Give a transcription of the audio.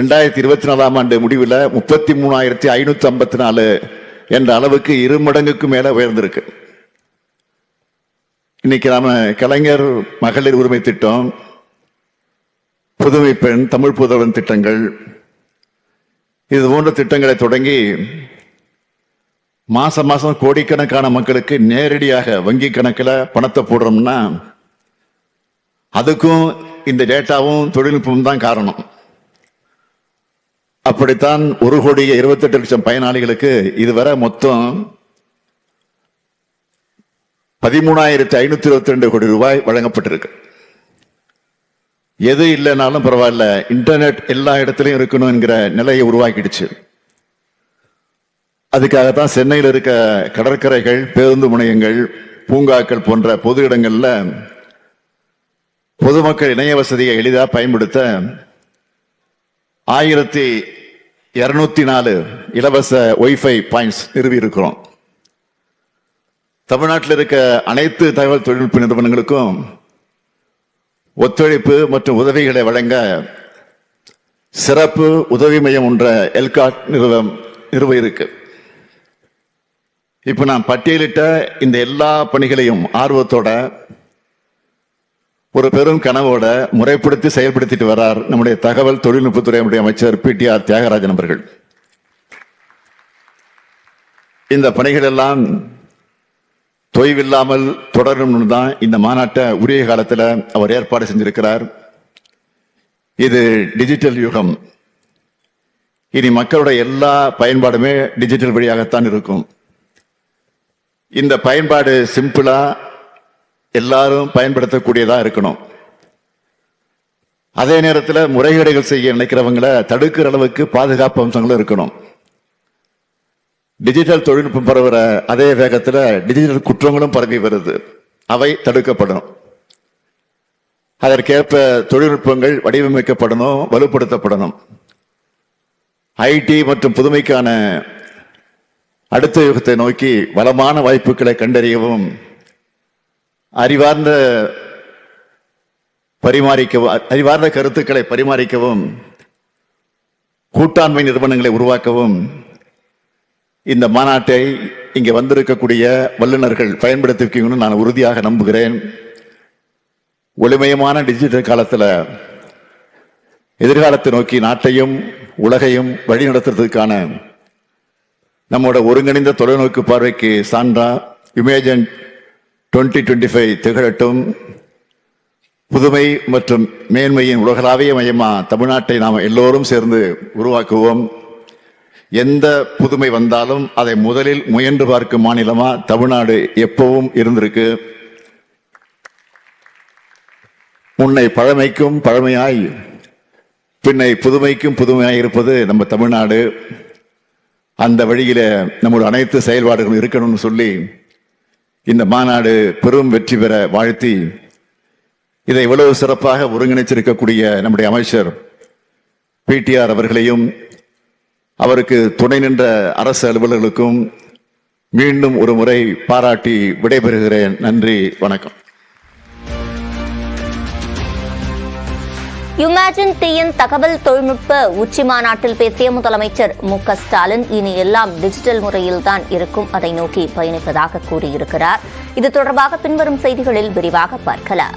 2024 ஆண்டு முடிவில் 33,554 என்ற அளவுக்கு 2 மடங்குக்கு மேல உயர்ந்திருக்கு. இன்னைக்கு நாம கலைஞர் மகளிர் உரிமை திட்டம், புதுமை பெண், தமிழ் புதல்வன் திட்டங்கள், இது போன்ற திட்டங்களை தொடங்கி மாசம் மாசம் கோடிக்கணக்கான மக்களுக்கு நேரடியாக வங்கி கணக்கில் பணத்தை போடுறோம்னா அதுக்கும் இந்த டேட்டாவும் தொழில்நுட்பமும் தான் காரணம். அப்படித்தான் 1,28,00,000 பயனாளிகளுக்கு இதுவரை மொத்தம் 13,522 கோடி ரூபாய் வழங்கப்பட்டிருக்கு. எது இல்லைனாலும் பரவாயில்ல, இன்டர்நெட் எல்லா இடத்திலையும் இருக்கணும் என்கிற நிலையை உருவாக்கிடுச்சு. அதுக்காகத்தான் சென்னையில் இருக்க கடற்கரைகள், பேருந்து முனையங்கள், பூங்காக்கள் போன்ற பொது இடங்கள்ல பொதுமக்கள் இணைய வசதியை எளிதாக பயன்படுத்த 1,204 இலவச ஒய்ஃபை பாயிண்ட்ஸ் நிறுவி இருக்கிறோம். தமிழ்நாட்டில் இருக்க அனைத்து தகவல் தொழில்நுட்ப நிறுவனங்களுக்கும் ஒத்துழைப்பு மற்றும் உதவிகளை வழங்க சிறப்பு உதவி மையம் ஒன்ற எல்காட் நிறுவ இருக்கு. இப்ப நான் பட்டியலிட்ட இந்த எல்லா பணிகளையும் ஆர்வத்தோட, ஒரு பெரும் கனவோட முறைப்படுத்தி செயல்படுத்திட்டு வரார் நம்முடைய தகவல் தொழில்நுட்பத்துறை அமைச்சர் PTR தியாகராஜன் அவர்கள். இந்த பணிகள் எல்லாம் தொய்வில்லாமல் தொடரணும்னு தான் இந்த மாநாட்டை உரிய காலத்தில் அவர் ஏற்பாடு செஞ்சிருக்கிறார். இது டிஜிட்டல் யுகம். இனி மக்களுடைய எல்லா பயன்பாடுமே டிஜிட்டல் வழியாகத்தான் இருக்கும். இந்த பயன்பாடு சிம்பிளா எல்லாரும் பயன்படுத்தக்கூடியதா இருக்கணும். அதே நேரத்தில் முறைகேடுகள் செய்ய நினைக்கிறவங்களை தடுக்கிற அளவுக்கு பாதுகாப்பு அம்சங்களும் இருக்கணும். டிஜிட்டல் தொழில்நுட்பம் பரவுற அதே வேகத்தில் டிஜிட்டல் குற்றங்களும் பரவி வருது. அவை தடுக்கப்படும். அதற்கேற்ப தொழில்நுட்பங்கள் வடிவமைக்கப்படணும், வலுப்படுத்தப்படணும். ஐடி மற்றும் புதுமைக்கான அடுத்த யுகத்தை நோக்கி வளமான வாய்ப்புகளை கண்டறியவும், அறிவார்ந்த கருத்துக்களை பரிமாறிக்கவும், கூட்டாண்மை நிறுவனங்களை உருவாக்கவும் இந்த மாநாட்டை இங்கே வந்திருக்கக்கூடிய வல்லுநர்கள் பயன்படுத்திக்கணும்னு நான் உறுதியாக நம்புகிறேன். ஒளிமயமான டிஜிட்டல் காலத்தில் எதிர்காலத்தை நோக்கி நாட்டையும் உலகையும் வழிநடத்துறதுக்கான நம்மோட ஒருங்கிணைந்த தொலைநோக்கு பார்வைக்கு சான்றா இமேஜன் 2025 திகழட்டும். புதுமை மற்றும் மேன்மையின் உலகளாவிய மையமா தமிழ்நாட்டை நாம் எல்லோரும் சேர்ந்து உருவாக்குவோம். எந்த புதுமை வந்தாலும் அதை முதலில் முயன்று பார்க்கும் மாநிலமா தமிழ்நாடு எப்பவும் இருந்திருக்கு. முன்னை பழமைக்கும் பழமையாய், பின்னை புதுமைக்கும் புதுமையாய் இருப்பது நம்ம தமிழ்நாடு. அந்த வழியில நம்முடைய அனைத்து செயல்பாடுகளும் இருக்கணும்னு சொல்லி இந்த மாநாடு பெரும் வெற்றி பெற வாழ்த்தி, இதை இவ்வளவு சிறப்பாக ஒருங்கிணைச்சிருக்கக்கூடிய நம்முடைய அமைச்சர் PTR அவர்களையும் அவருக்கு துணை நின்ற அரசு அலுவலர்களுக்கும் மீண்டும் ஒரு முறை பாராட்டி விடைபெறுகிறேன். நன்றி, வணக்கம். யுமேஜின் TN தகவல் தொழில்நுட்ப உச்சி மாநாட்டில் பேசிய முதலமைச்சர் மு.க. ஸ்டாலின், இனி எல்லாம் டிஜிட்டல் முறையில்தான் இருக்கும், அதை நோக்கி பயணிப்பதாக கூறியிருக்கிறார். இது தொடர்பாக பின்வரும் செய்திகளில் விரிவாக பார்க்கலாம்.